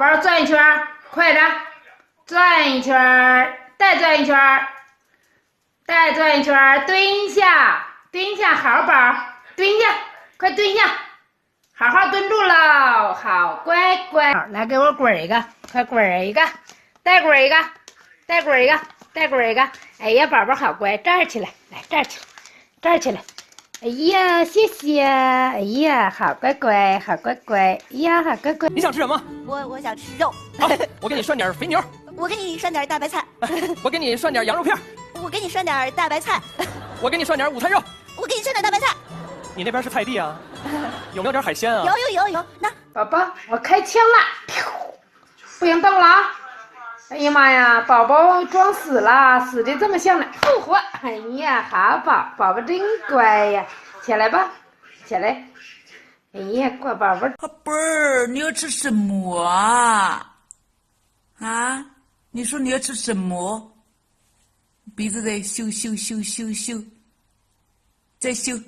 宝转一圈，快点，转一圈，再转一圈，再转一圈，蹲下，蹲下，好宝，蹲下，快蹲下，好好蹲住喽，好乖乖。来，给我滚一个，快滚一个，再滚一个，再滚一个，再滚一个。哎呀，宝宝好乖，站起来，来站起来，站起来。哎呀，谢谢！哎呀，好乖乖，好乖乖！哎呀，好乖乖！你想吃什么？我想吃肉。好，我给你涮点肥牛。我给你涮点大白菜。我给你涮点羊肉片。我给你涮点大白菜。我给你涮点午餐肉。我给你涮点大白菜。你那边是菜地啊？有没有点海鲜啊？有，那宝宝，我开枪了！不行，动了啊！哎呀妈呀，宝宝装死了，死的这么像呢，复活！哎呀，好宝宝真乖呀，起来吧，起来！哎呀，乖宝宝，宝贝儿，你要吃什么啊？啊？你说你要吃什么？鼻子在咻，再咻。